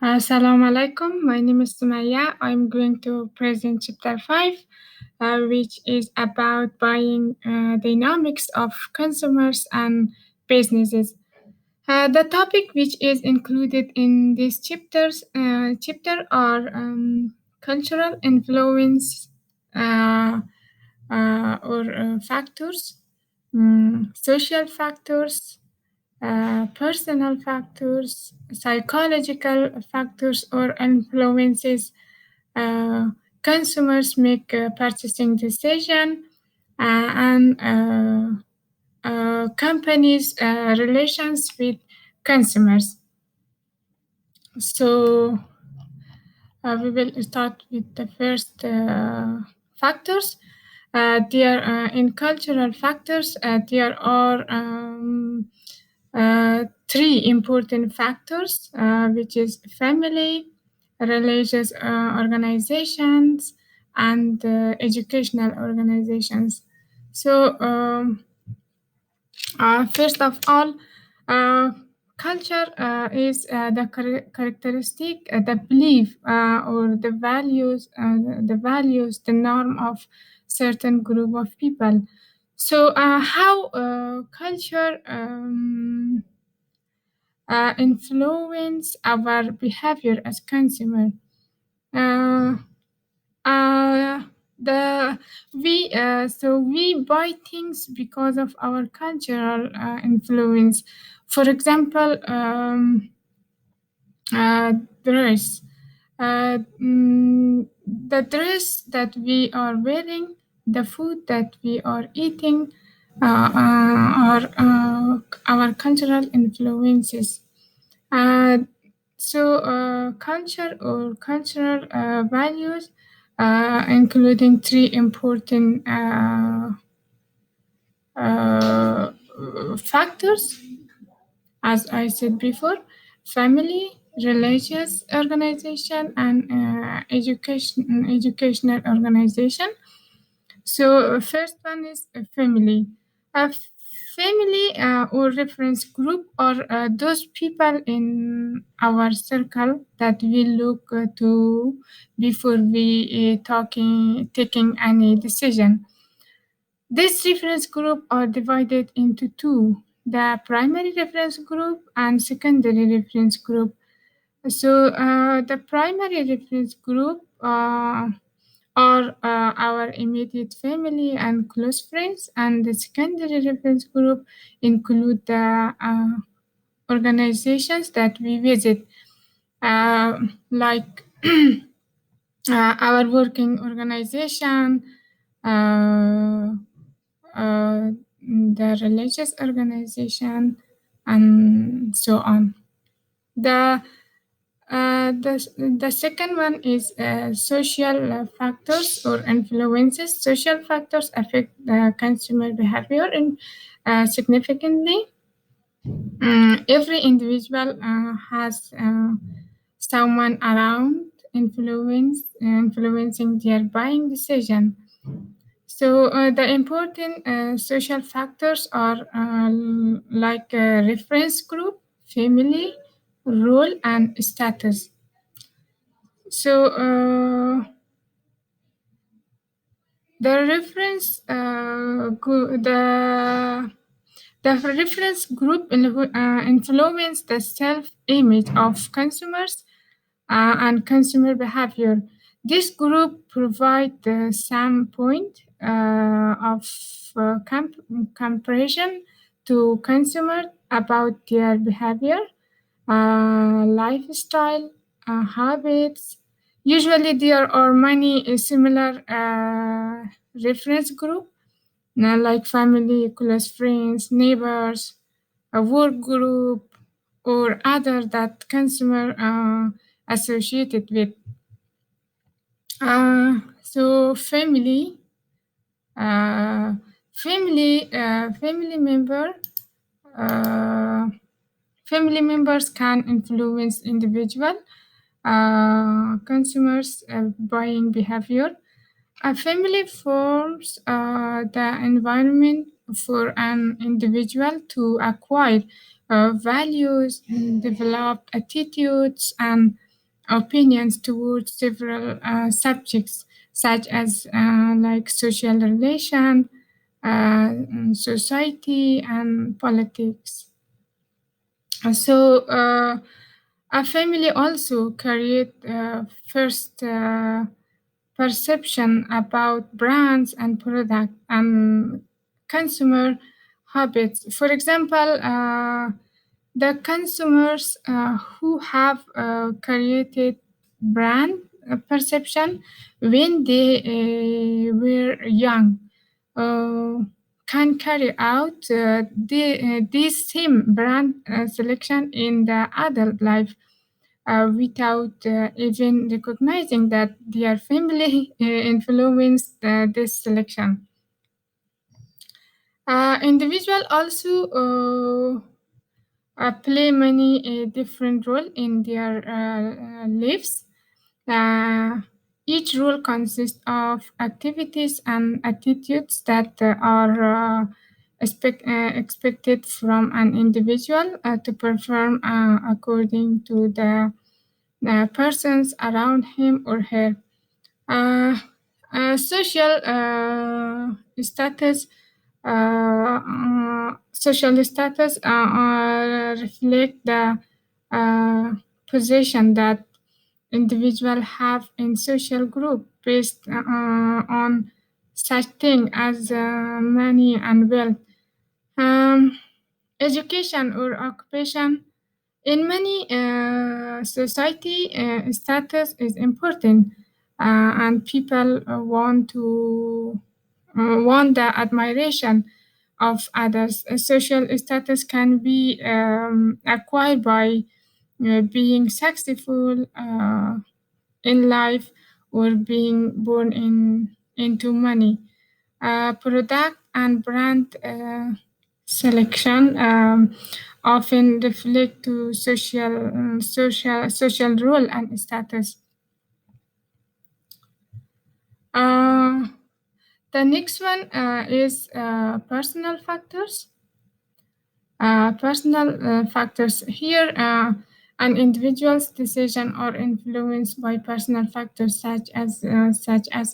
Assalamu alaikum. My name is Sumaya. I'm going to present chapter 5, which is about buying dynamics of consumers and businesses. The topic which is included in this chapter are cultural influence or factors, social factors, personal factors, psychological factors or influences consumers make purchasing decision and companies' relations with consumers. So we will start with the first factors. In cultural factors, there are three important factors, which is family, religious organizations, and educational organizations. So, first of all, culture is the characteristic, the belief or the values, the norm of certain group of people. So, how culture influence our behavior as consumer? Uh, the we buy things because of our cultural influence. For example, dress. The dress that we are wearing, the food that we are eating, are our cultural influences. Culture or cultural values, including three important factors, as I said before: family, religious organization, and educational organization. So first one is a family. A family or reference group are those people in our circle that we look to before we taking any decision. This reference group are divided into two: the primary reference group and secondary reference group. So the primary reference group are our immediate family and close friends, and the secondary reference group include the organizations that we visit, like our working organization, the religious organization, and so on. The second one is social factors or influences. Social factors affect the consumer behavior significantly. Every individual has someone around influencing their buying decision. So the important social factors are like reference group, family, role, and status. So the reference the reference group influence the self-image of consumers and consumer behavior. This group provide some point of comparison to consumer about their behavior, lifestyle, habits. Usually, there are many similar reference group, like family, close friends, neighbors, a work group, or other that consumer associated with. So uh, family member. Uh, Family members can influence individual consumers' buying behavior. A family forms the environment for an individual to acquire values, develop attitudes, and opinions towards several subjects, such as like social relation, society, and politics. So a family also create first perception about brands and product and consumer habits. For example, the consumers who have created brand perception when they were young uh, can carry out this same brand selection in the adult life without even recognizing that their family influenced this selection. Individual also play many different role in their lives. Uh, each role consists of activities and attitudes that are expected from an individual to perform according to the persons around him or her. Uh, social status social status reflect the uh, position that individual have in social group based on such thing as money and wealth. Um, Education or occupation in many society, status is important, and people want the admiration of others. Social status can be acquired by being successful in life or being born into money. Product and brand selection often reflect to social role and status. Uh, the next one is personal factors. Personal factors here, an individual's decision are influenced by personal factors such as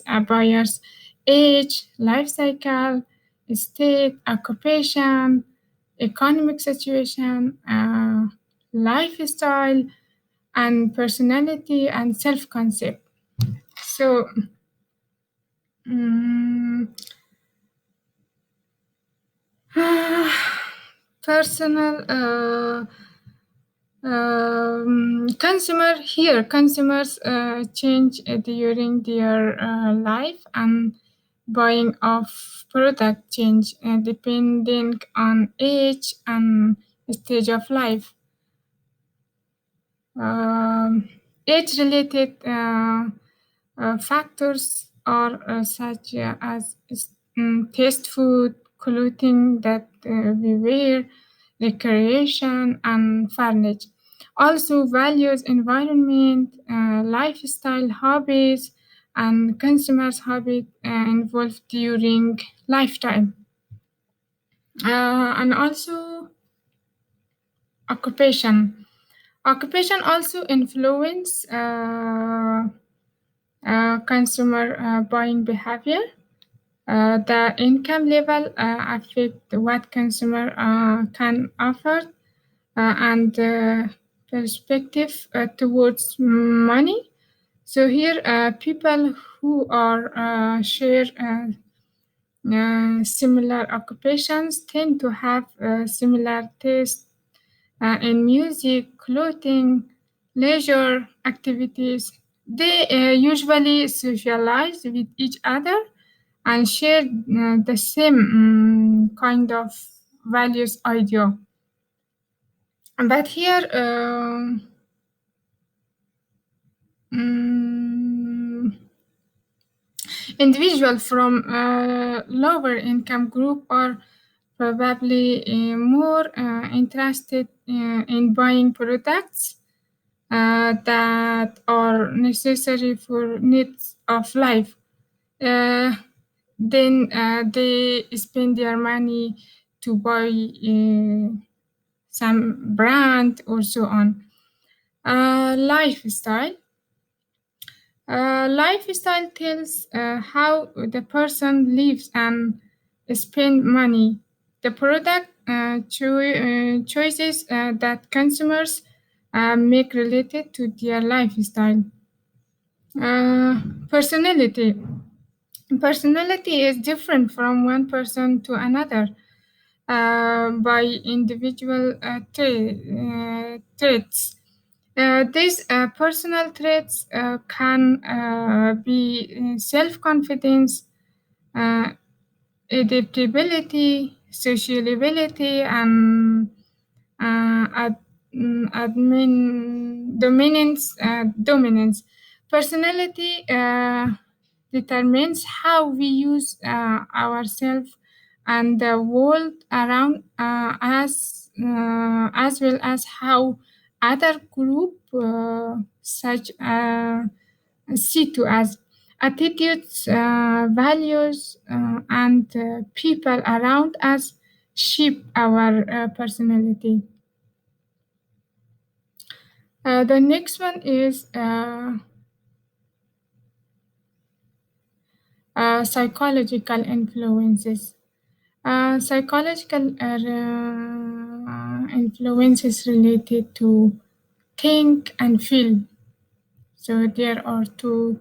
a buyer's age, life cycle, state, occupation, economic situation, lifestyle, and personality and self-concept. So, mm, personal consumers change during their life and buying of product change depending on age and stage of life. Um, Age-related factors are such as taste food, clothing that we wear, recreation, and furniture. Also, values, environment, lifestyle, hobbies, and consumers' habit involved during lifetime. And also, occupation. Occupation also influence consumer buying behavior. The income level affect what consumer can afford and perspective towards money. So here, people who are share similar occupations tend to have similar taste in music, clothing, leisure activities. They usually socialize with each other and share the same kind of values idea. But here, mm, individuals from lower income group are probably more interested in buying products that are necessary for needs of life. Uh, then they spend their money to buy some brand or so on. Lifestyle. Lifestyle tells how the person lives and spend money. The product choices that consumers make related to their lifestyle. Uh, personality. Personality is different from one person to another by individual traits. These personal traits can be self confidence, uh, adaptability, sociability, and dominance. Personality determines how we use ourselves and the world around as well as how other group such see to us. Attitudes, values, and people around us shape our personality. The next one is psychological influences. Psychological influences related to think and feel. So there are two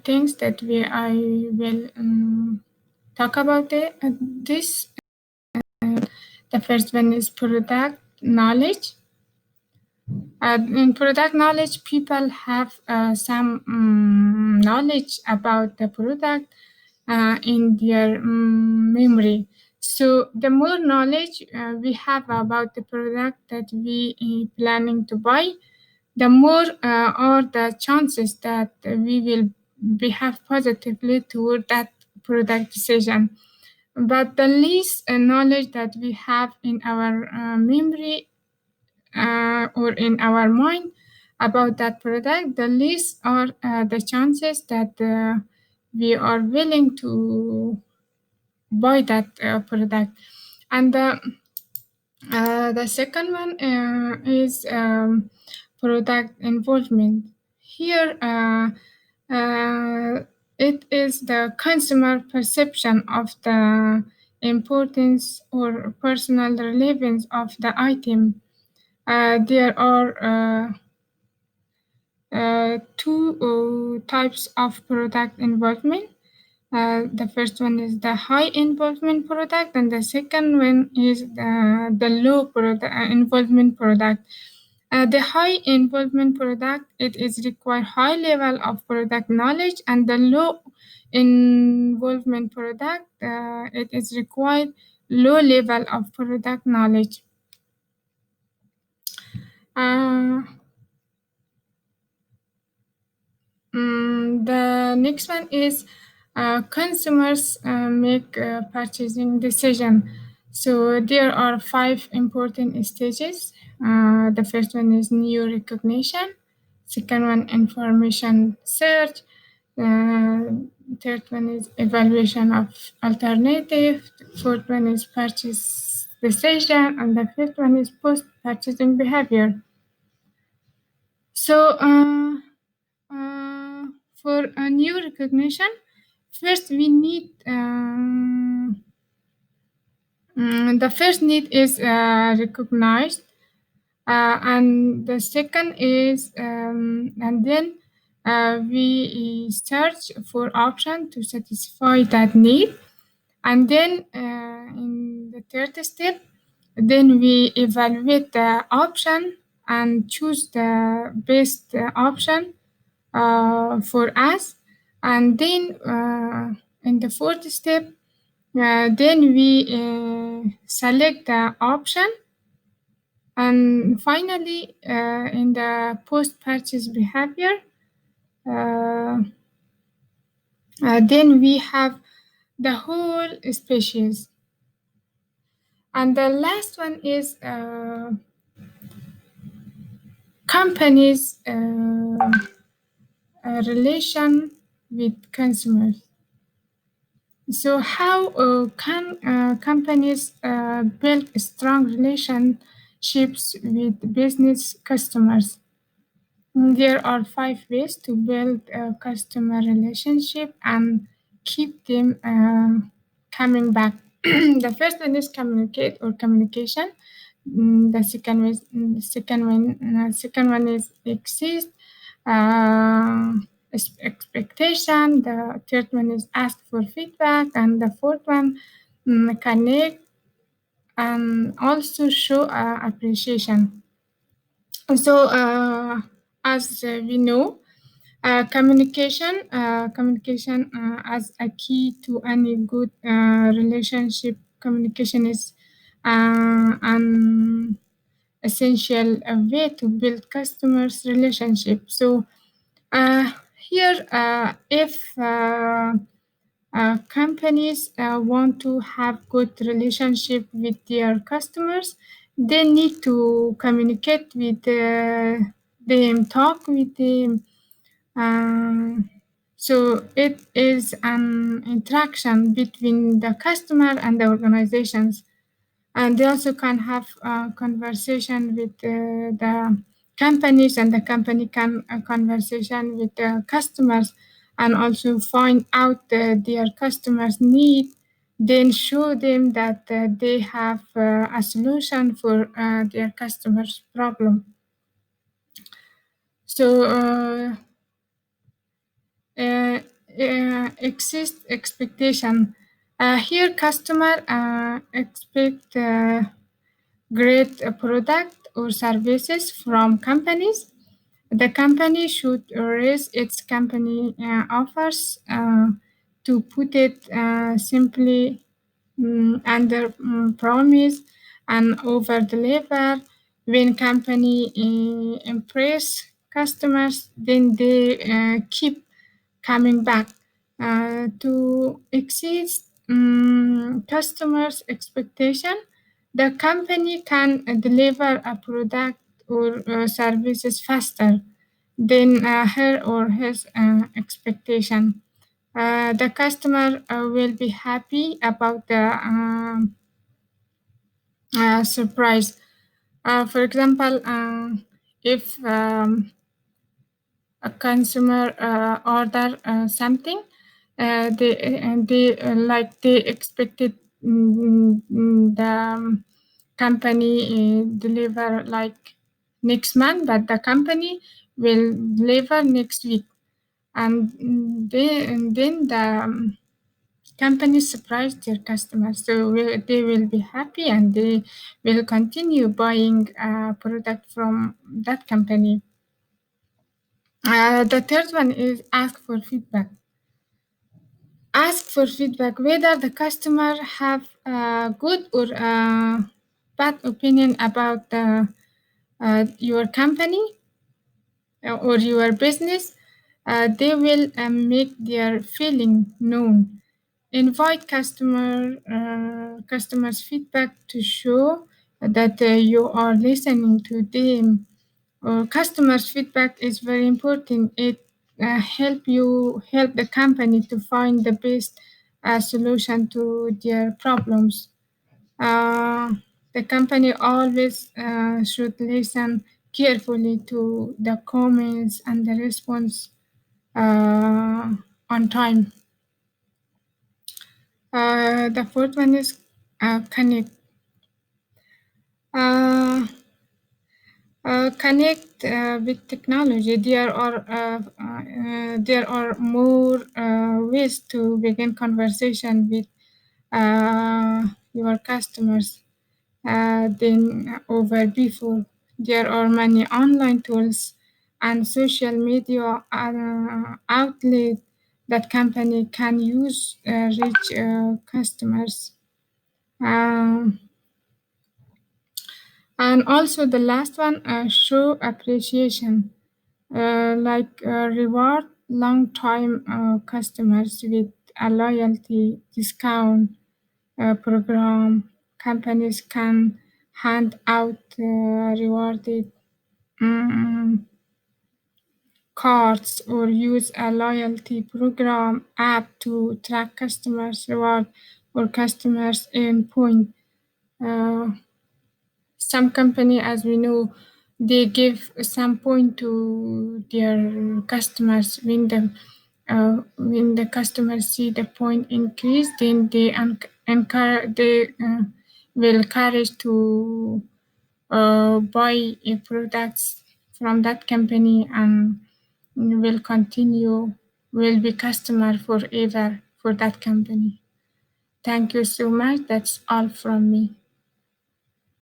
things that I will talk about this. The first one is product knowledge. In product knowledge, people have some knowledge about the product in their memory. So the more knowledge we have about the product that we planning to buy, the more are the chances that we will behave positively toward that product decision. But the least knowledge that we have in our memory or in our mind about that product, the least are the chances that we are willing to buy that product. And the second one is product involvement. Here, it is the consumer perception of the importance or personal relevance of the item. There are two types of product involvement. The first one is the high involvement product, and the second one is the low involvement product. The high involvement product, it is require high level of product knowledge, and the low involvement product, it is required low level of product knowledge. Uh, the next one is consumers make purchasing decision. So there are five important stages. The first one is new recognition. Second one, information search. Third one is evaluation of alternative. Fourth one is purchase decision, and the fifth one is post purchasing behavior. So for a new recognition, first we need the first need is recognized, and the second is and then we search for option to satisfy that need, and then in the third step, then we evaluate the option and choose the best option for us, and then in the fourth step, then we select the option, and finally in the post-purchase behavior, then we have the whole species. And the last one is companies' relation with consumers. So how can companies build strong relationships with business customers? There are 5 ways to build a customer relationship and keep them coming back. The first one is communicate or communication. Second one is exist. Uh, Expectation. The third one is ask for feedback, and the fourth one, connect and also show appreciation. So, as we know, communication as a key to any good relationship. Communication is an essential way to build customers' relationship. So here, if companies want to have good relationship with their customers, they need to communicate with them, talk with them. So it is an interaction between the customer and the organizations, and they also can have a conversation with the companies, and the company can a conversation with the customers, and also find out their customers need, then show them that they have a solution for their customers problem. So exist expectation. Here customer expect great product or services from companies. The company should raise its company offers, to put it simply, under promise and over deliver. When company impress customers, then they keep coming back to exceed customers' expectation. The company can deliver a product or services faster than her or his expectation. The customer will be happy about the surprise. For example, if a consumer order something, they expected, the company deliver like next month, but the company will deliver next week, and then the company surprise their customers, so they will be happy and they will continue buying product from that company. The third one is ask for feedback. Ask for feedback whether the customer have a good or a bad opinion about your company or your business. They will make their feeling known. Invite customers' feedback to show that you are listening to them. Customers' feedback is very important. It help the company to find the best solution to their problems. Uh, the company always should listen carefully to the comments and the response on time. The fourth one is connect. Uh, Connect with technology. There are more ways to begin conversation with your customers than over before. There are many online tools and social media outlets that company can use reach customers. Um, and also the last one, show appreciation, reward long-time customers with a loyalty discount program. Companies can hand out rewarded um, cards or use a loyalty program app to track customers' reward or customers' earn point. Uh, some company, as we know, they give some point to their customers. When the customers see the point increase, then they encourage they will encourage to buy products from that company and will continue will be customer forever for that company. Thank you so much. That's all from me.